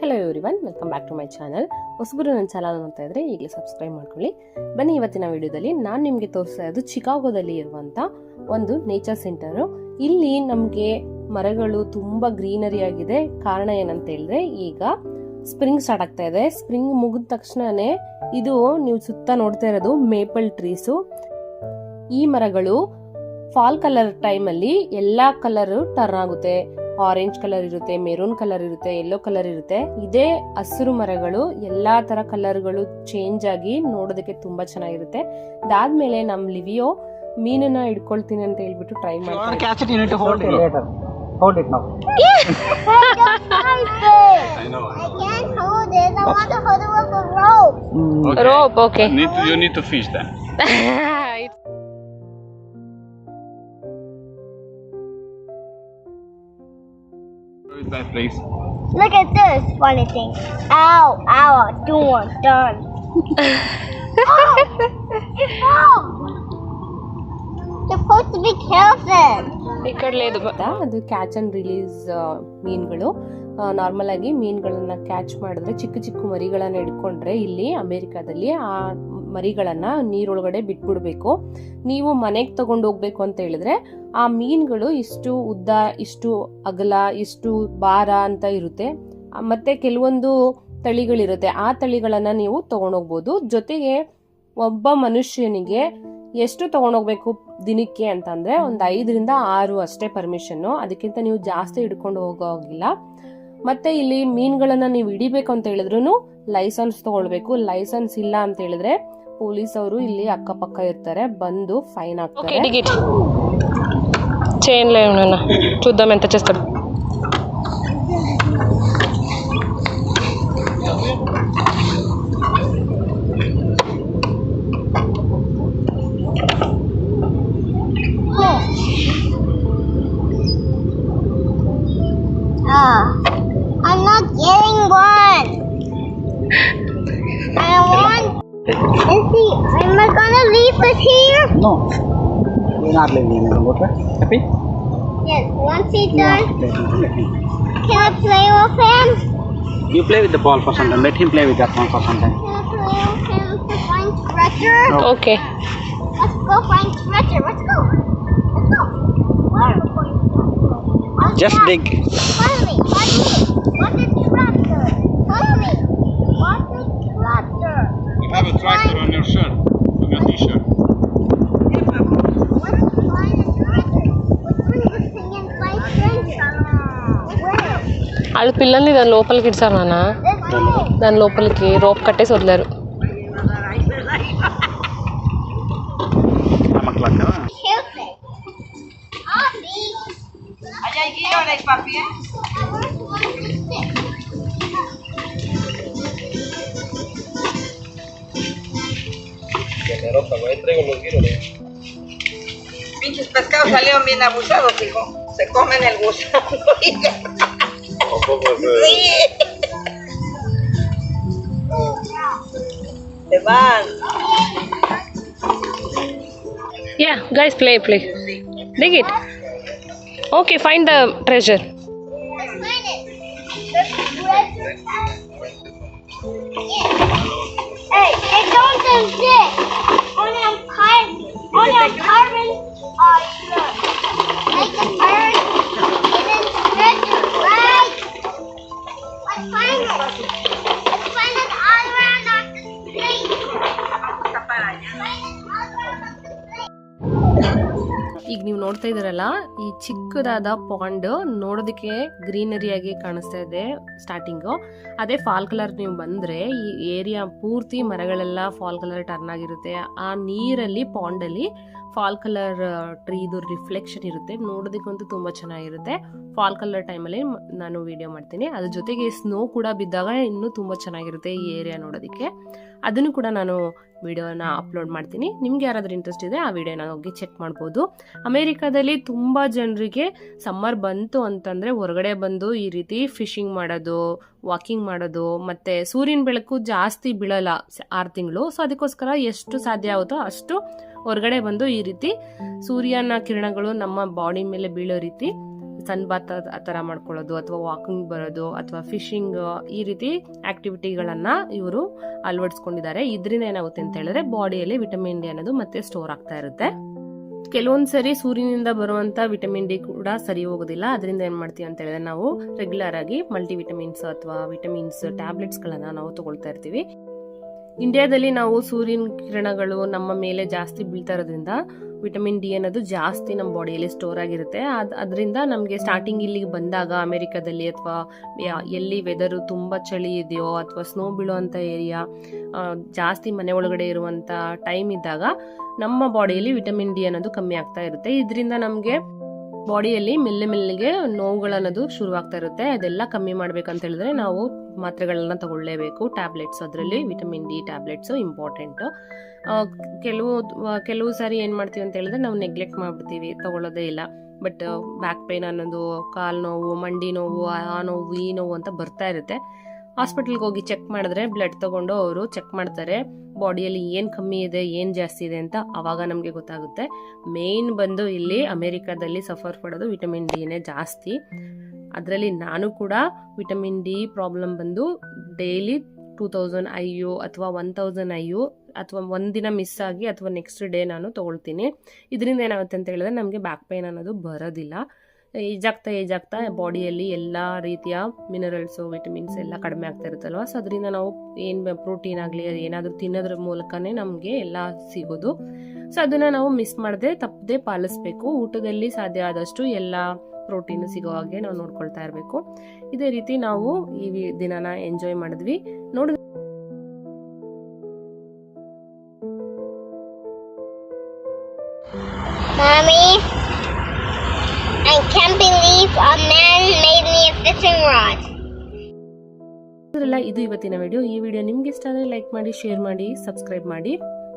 Hello everyone, welcome back to my channel. ಹೊಸಬರು ನನ್ನ channel ನೋಡ್ತಾ ಇದ್ರೆ ಈಗಲೇ ಸಬ್ಸ್ಕ್ರೈಬ್ ಮಾಡ್ಕೊಳ್ಳಿ. ಬನ್ನಿ, ಇವತ್ತಿನ ವಿಡಿಯೋದಲ್ಲಿ ನಾನು ನಿಮಗೆ ತೋರಿಸ್ತಾ ಇರೋದು ಚಿಕಾಗೋದಲ್ಲಿ ಇರುವಂತ ಒಂದು ನೇಚರ್ ಸೆಂಟರ್. ಇಲ್ಲಿ ನಮಗೆ ಮರಗಳು ತುಂಬಾ ಗ್ರೀನರಿ ಆಗಿದೆ. ಕಾರಣ ಏನಂತ ಹೇಳಿದ್ರೆ, ಈಗ ಸ್ಪ್ರಿಂಗ್ ಸ್ಟಾರ್ಟ್ ಆಗ್ತಾ ಇದೆ. ಸ್ಪ್ರಿಂಗ್ ಮುಗಿದ ತಕ್ಷಣನೇ ಇದು ನೀವು ಸುತ್ತ ನೋಡ್ತಾ ಇರೋದು ಮೇಪಲ್ ಟ್ರೀಸು. ಈ ಮರಗಳು ಫಾಲ್ ಕಲರ್ ಟೈಮ್ ಅಲ್ಲಿ ಎಲ್ಲಾ ಕಲರ್ ಟರ್ನ್ ಆಗುತ್ತೆ. ಆರೆಂಜ್ ಕಲರ್ ಇರುತ್ತೆ, ಮೆರೂನ್ ಕಲರ್ ಇರುತ್ತೆ, ಯೆಲ್ಲೋ ಕಲರ್ ಇರುತ್ತೆ. ಇದೇ ಹಸಿರು ಮರಗಳು ಎಲ್ಲಾ ತರ ಕಲರ್ಗಳು ಚೇಂಜ್ ಆಗಿ ನೋಡೋದಕ್ಕೆ ತುಂಬಾ ಚೆನ್ನಾಗಿರುತ್ತೆ. ಅದಾದ್ಮೇಲೆ ನಮ್ ಲಿವಿಯೋ ಮೀನನ್ನ ಹಿಡ್ಕೊಳ್ತೀನಿ ಅಂತ ಹೇಳ್ಬಿಟ್ಟು ಟ್ರೈ ಮಾಡ್ತಾರೆ. Hold it now. I know. I can't hold it. I want to hold it with a rope. Okay. Rope, okay. You need to fish then. Where is that place? Look at this funny thing. Ow, ow, done. Oh, it fell. You're supposed to be careful. ಈ ಕಡೆ ಅದು catch and release ಮೀನುಗಳು. Normal ಆಗಿ ಮೀನುಗಳನ್ನ catch ಮಾಡಿದ್ರೆ ಚಿಕ್ಕ ಚಿಕ್ಕ ಮರಿಗಳನ್ನ ಹಿಡ್ಕೊಂಡ್ರೆ ಇಲ್ಲಿ ಅಮೆರಿಕಾದಲ್ಲಿ ಆ ಮರಿಗಳನ್ನ ನೀರೊಳಗಡೆ ಬಿಟ್ಬಿಡ್ಬೇಕು. ನೀವು ಮನೆಗೆ ತಗೊಂಡು ಹೋಗ್ಬೇಕು ಅಂತ ಹೇಳಿದ್ರೆ ಆ ಮೀನುಗಳು ಇಷ್ಟು ಉದ್ದ, ಇಷ್ಟು ಅಗಲ, ಇಷ್ಟು ಭಾರ ಅಂತ ಇರುತ್ತೆ. ಮತ್ತೆ ಕೆಲವೊಂದು ತಳಿಗಳಿರುತ್ತೆ, ಆ ತಳಿಗಳನ್ನ ನೀವು ತಗೊಂಡೋಗ್ಬೋದು. ಜೊತೆಗೆ ಒಬ್ಬ ಮನುಷ್ಯನಿಗೆ ಎಷ್ಟು ತಗೊಂಡೋಗ್ಬೇಕು ದಿನಕ್ಕೆ ಅಂತಂದ್ರೆ 5 ರಿಂದ 6 ಅಷ್ಟೇ ಪರ್ಮಿಷನ್. ಅದಕ್ಕಿಂತ ನೀವು ಜಾಸ್ತಿ ಹಿಡ್ಕೊಂಡು ಹೋಗೋಗಿಲ್ಲ. ಮತ್ತೆ ಇಲ್ಲಿ ಮೀನುಗಳನ್ನ ನೀವು ಹಿಡಿಬೇಕು ಅಂತ ಹೇಳಿದ್ರು ಲೈಸೆನ್ಸ್ ತಗೊಳ್ಬೇಕು. ಲೈಸೆನ್ಸ್ ಇಲ್ಲ ಅಂತ ಹೇಳಿದ್ರೆ ಪೊಲೀಸ್ ಅವರು ಇಲ್ಲಿ ಅಕ್ಕಪಕ್ಕ ಇರ್ತಾರೆ, ಬಂದು ఫైన్ ಹಾಕ್ತಾರೆ. చైన్లో ఏమన్నా చూద్దాం ఎంత చేస్తాడు. I'm not getting one. I want. Am I gonna leave this here? No, you're not leaving him. Okay? Happy? Yes. Once he's done, Let him. can I play with him? You play with the ball for some time. Let him play with that one for some time. Can I play with him to find treasure? No. Okay, Let's go find treasure. Let's go. Where are we going to go? What's Just that? dig. Follow me. What's a tractor? Follow me. What's a tractor? You have a tractor on your shirt, on your t-shirt. Let's find a treasure. Let's bring this thing and find treasure. Where? వాళ్ళ పిల్లల్ని దాని లోపలికి ఇచ్చారు నాన్న. This way. దాని లోపలికి rope కట్టేసి వదిలేరు. Careful. Abby. Pinches pescados salieron bien abusados, hijo. Se comen el gusano. Sí. Se van. Yeah, guys, play. Dig it. Okay, find the treasure. Let's find it. The treasure. Hey, don't do this. Only I'm carving. Like the bird. And then treasure, right? Let's find it. Let's find it all around the street. Find it all around the street. ಈಗ ನೀವು ನೋಡ್ತಾ ಇದ್ದೀರಲ್ಲ, ಈ ಚಿಕ್ಕದಾದ pond ನೋಡೋದಕ್ಕೆ greenery ಆಗಿ ಕಾಣಿಸ್ತಾ ಇದೆ ಸ್ಟಾರ್ಟಿಂಗು. ಅದೇ ಫಾಲ್ ಕಲರ್ ನೀವು ಬಂದ್ರೆ ಈ ಏರಿಯಾ ಪೂರ್ತಿ ಮರಗಳೆಲ್ಲ ಫಾಲ್ ಕಲರ್ ಟರ್ನ್ ಆಗಿರುತ್ತೆ. ಆ ನೀರಲ್ಲಿ ಪಾಂಡಲ್ಲಿ ಫಾಲ್ ಕಲರ್ ಟ್ರೀದು ರಿಫ್ಲೆಕ್ಷನ್ ಇರುತ್ತೆ. ನೋಡೋದಕ್ಕಂತೂ ತುಂಬಾ ಚೆನ್ನಾಗಿರುತ್ತೆ. ಫಾಲ್ ಕಲರ್ ಟೈಮಲ್ಲಿ ನಾನು ವಿಡಿಯೋ ಮಾಡ್ತೀನಿ. ಅದ್ರ ಜೊತೆಗೆ ಸ್ನೋ ಕೂಡ ಬಿದ್ದಾಗ ಇನ್ನೂ ತುಂಬಾ ಚೆನ್ನಾಗಿರುತ್ತೆ ಈ ಏರಿಯಾ ನೋಡೋದಕ್ಕೆ. ಅದನ್ನು ಕೂಡ ನಾನು ವಿಡಿಯೋನ ಅಪ್ಲೋಡ್ ಮಾಡ್ತೀನಿ. ನಿಮ್ಗೆ ಯಾರಾದ್ರೂ ಇಂಟ್ರೆಸ್ಟ್ ಇದೆ ಆ ವಿಡಿಯೋನ ಹೋಗಿ ಚೆಕ್ ಮಾಡ್ಬೋದು. ಅಮೆರಿಕಾದಲ್ಲಿ ತುಂಬಾ ಜನರಿಗೆ ಸಮ್ಮರ್ ಬಂತು ಅಂತಂದ್ರೆ ಹೊರಗಡೆ ಬಂದು ಈ ರೀತಿ ಫಿಶಿಂಗ್ ಮಾಡೋದು, ವಾಕಿಂಗ್ ಮಾಡೋದು, ಮತ್ತೆ ಸೂರ್ಯನ ಬೆಳಕು ಜಾಸ್ತಿ ಬೀಳಲ್ಲ 6 ತಿಂಗಳು. ಸೊ ಅದಕ್ಕೋಸ್ಕರ ಎಷ್ಟು ಸಾಧ್ಯ ಆಗುತ್ತೋ ಅಷ್ಟು ಹೊರಗಡೆ ಬಂದು ಈ ರೀತಿ ಸೂರ್ಯನ ಕಿರಣಗಳು ನಮ್ಮ ಬಾಡಿ ಮೇಲೆ ಬೀಳೋ ರೀತಿ ಸನ್ ಬಾತ್ ಆ ಥರ ಮಾಡ್ಕೊಳ್ಳೋದು ಅಥವಾ ವಾಕಿಂಗ್ ಬರೋದು ಅಥವಾ ಫಿಶಿಂಗ್, ಈ ರೀತಿ ಆಕ್ಟಿವಿಟಿಗಳನ್ನು ಇವರು ಅಳವಡಿಸ್ಕೊಂಡಿದ್ದಾರೆ. ಇದರಿಂದ ಏನಾಗುತ್ತೆ ಅಂತ ಹೇಳಿದ್ರೆ ಬಾಡಿಯಲ್ಲಿ ವಿಟಮಿನ್ ಡಿ ಅನ್ನೋದು ಮತ್ತೆ ಸ್ಟೋರ್ ಆಗ್ತಾ ಇರುತ್ತೆ. ಕೆಲವೊಂದ್ಸರಿ ಸೂರ್ಯನಿಂದ ಬರುವಂತ ವಿಟಮಿನ್ ಡಿ ಕೂಡ ಸರಿ ಹೋಗೋದಿಲ್ಲ. ಅದರಿಂದ ಏನ್ ಮಾಡ್ತೀವಿ ಅಂತ ಹೇಳಿದ್ರೆ ನಾವು ರೆಗ್ಯುಲರ್ ಆಗಿ ಮಲ್ಟಿವಿಟಮಿನ್ಸ್ ಅಥವಾ ವಿಟಮಿನ್ಸ್ ಟ್ಯಾಬ್ಲೆಟ್ಸ್ ಗಳನ್ನ ನಾವು ತಗೊಳ್ತಾ ಇರ್ತೀವಿ. ಇಂಡಿಯಾದಲ್ಲಿ ನಾವು ಸೂರ್ಯನ ಕಿರಣಗಳು ನಮ್ಮ ಮೇಲೆ ಜಾಸ್ತಿ ಬೀಳ್ತಾ ಇರೋದ್ರಿಂದ ವಿಟಮಿನ್ ಡಿ ಅನ್ನೋದು ಜಾಸ್ತಿ ನಮ್ಮ ಬಾಡಿಯಲ್ಲಿ ಸ್ಟೋರ್ ಆಗಿರುತ್ತೆ. ಅದರಿಂದ ನಮಗೆ ಸ್ಟಾರ್ಟಿಂಗ್ ಇಲ್ಲಿಗೆ ಬಂದಾಗ ಅಮೆರಿಕಾದಲ್ಲಿ ಅಥವಾ ಎಲ್ಲಿ ವೆದರು ತುಂಬ ಚಳಿ ಇದೆಯೋ ಅಥವಾ ಸ್ನೋ ಬೀಳುವಂಥ ಏರಿಯಾ, ಜಾಸ್ತಿ ಮನೆ ಒಳಗಡೆ ಇರುವಂಥ ಟೈಮ್ ಇದ್ದಾಗ ನಮ್ಮ ಬಾಡಿಯಲ್ಲಿ ವಿಟಮಿನ್ ಡಿ ಅನ್ನೋದು ಕಮ್ಮಿ ಆಗ್ತಾ ಇರುತ್ತೆ. ಇದರಿಂದ ನಮಗೆ ಬಾಡಿಯಲ್ಲಿ ಮೆಲ್ಲಿಗೆ ನೋವುಗಳನ್ನೋದು ಶುರುವಾಗ್ತಾ ಇರುತ್ತೆ. ಅದೆಲ್ಲ ಕಮ್ಮಿ ಮಾಡ್ಬೇಕಂತ ಹೇಳಿದ್ರೆ ನಾವು ಮಾತ್ರೆಗಳನ್ನ ತಗೊಳ್ಳೇಬೇಕು, ಟ್ಯಾಬ್ಲೆಟ್ಸ್. ಅದರಲ್ಲಿ ವಿಟಮಿನ್ ಡಿ ಟ್ಯಾಬ್ಲೆಟ್ಸು ಇಂಪಾರ್ಟೆಂಟು. ಕೆಲವು ಸಾರಿ ಏನು ಮಾಡ್ತೀವಿ ಅಂತ ಹೇಳಿದ್ರೆ ನಾವು ನೆಗ್ಲೆಕ್ಟ್ ಮಾಡಿಬಿಡ್ತೀವಿ, ತಗೊಳ್ಳೋದೇ ಇಲ್ಲ. ಬಟ್ ಬ್ಯಾಕ್ ಪೇನ್ ಅನ್ನೋದು, ಕಾಲು ನೋವು, ಮಂಡಿ ನೋವು, ಆ ನೋವು ಈ ನೋವು ಅಂತ ಬರ್ತಾ ಇರುತ್ತೆ. ಹಾಸ್ಪಿಟಲ್ಗೆ ಹೋಗಿ ಚೆಕ್ ಮಾಡಿದ್ರೆ ಬ್ಲಡ್ ತಗೊಂಡು ಅವರು ಚೆಕ್ ಮಾಡ್ತಾರೆ ಬಾಡಿಯಲ್ಲಿ ಏನು ಕಮ್ಮಿ ಇದೆ ಏನು ಜಾಸ್ತಿ ಇದೆ ಅಂತ. ಆವಾಗ ನಮಗೆ ಗೊತ್ತಾಗುತ್ತೆ. ಮೇನ್ ಬಂದು ಇಲ್ಲಿ ಅಮೆರಿಕಾದಲ್ಲಿ ಸಫರ್ ಪಡೋದು ವಿಟಮಿನ್ ಡಿನೇ ಜಾಸ್ತಿ. ಅದರಲ್ಲಿ ನಾನು ಕೂಡ ವಿಟಮಿನ್ ಡಿ ಪ್ರಾಬ್ಲಮ್ ಬಂದು ಡೈಲಿ 2000 IU ಅಥವಾ 1000 IU ಅಥವಾ ಒಂದಿನ ಮಿಸ್ ಆಗಿ ಅಥವಾ ನೆಕ್ಸ್ಟ್ ಡೇ ನಾನು ತೊಗೊಳ್ತೀನಿ. ಇದರಿಂದ ಏನಾಗುತ್ತೆ ಅಂತ ಹೇಳಿದ್ರೆ ನಮಗೆ ಬ್ಯಾಕ್ ಪೇನ್ ಅನ್ನೋದು ಬರೋದಿಲ್ಲ. ಏಜ್ ಆಗ್ತಾ ಬಾಡಿಯಲ್ಲಿ ಎಲ್ಲ ರೀತಿಯ ಮಿನರಲ್ಸು, ವಿಟಮಿನ್ಸ್ ಎಲ್ಲ ಕಡಿಮೆ ಆಗ್ತಾ ಇರುತ್ತಲ್ವ. ಸೊ ಅದರಿಂದ ನಾವು ಏನು ಪ್ರೋಟೀನ್ ಆಗಲಿ ಏನಾದರೂ ತಿನ್ನೋದ್ರ ಮೂಲಕನೇ ನಮಗೆ ಎಲ್ಲ ಸಿಗೋದು. ಸೊ ಅದನ್ನು ನಾವು ಮಿಸ್ ಮಾಡದೆ ತಪ್ಪದೆ ಪಾಲಿಸ್ಬೇಕು. ಊಟದಲ್ಲಿ ಸಾಧ್ಯ ಆದಷ್ಟು ಎಲ್ಲ ಪ್ರೋಟೀನ್ ಸಿಗೋ ಹಾಗೆ ನಾವು ನೋಡ್ಕೊಳ್ತಾ ಇರಬೇಕು. ಇದೇ ರೀತಿ ನಾವು ಈ ದಿನನ ಎಂಜಾಯ್ ಮಾಡಿದ್ವಿ. ನೋಡಿ Mommy, I can't believe a man made me a fishing rod. ಇದು ಇವತ್ತಿನ ವಿಡಿಯೋ. ಈ ವಿಡಿಯೋ ನಿಮ್ಗೆ ಇಷ್ಟ ಆದರೆ ಲೈಕ್ ಮಾಡಿ, ಶೇರ್ ಮಾಡಿ, ಸಬ್ಸ್ಕ್ರೈಬ್ ಮಾಡಿ.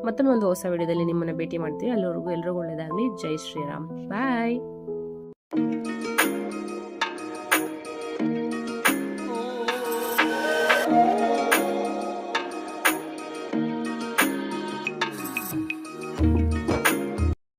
ಮತ್ತೊಮ್ಮೆ ಒಂದು ಹೊಸ ವಿಡಿಯೋದಲ್ಲಿ ನಿಮ್ಮನ್ನ ಭೇಟಿ ಮಾಡ್ತೀವಿ. ಅಲ್ಲಿವರೆಗೂ ಎಲ್ರಿಗೂ ಒಳ್ಳೆಯದಾಗಲಿ. ಜೈ ಶ್ರೀರಾಮ್. ಬಾಯ್.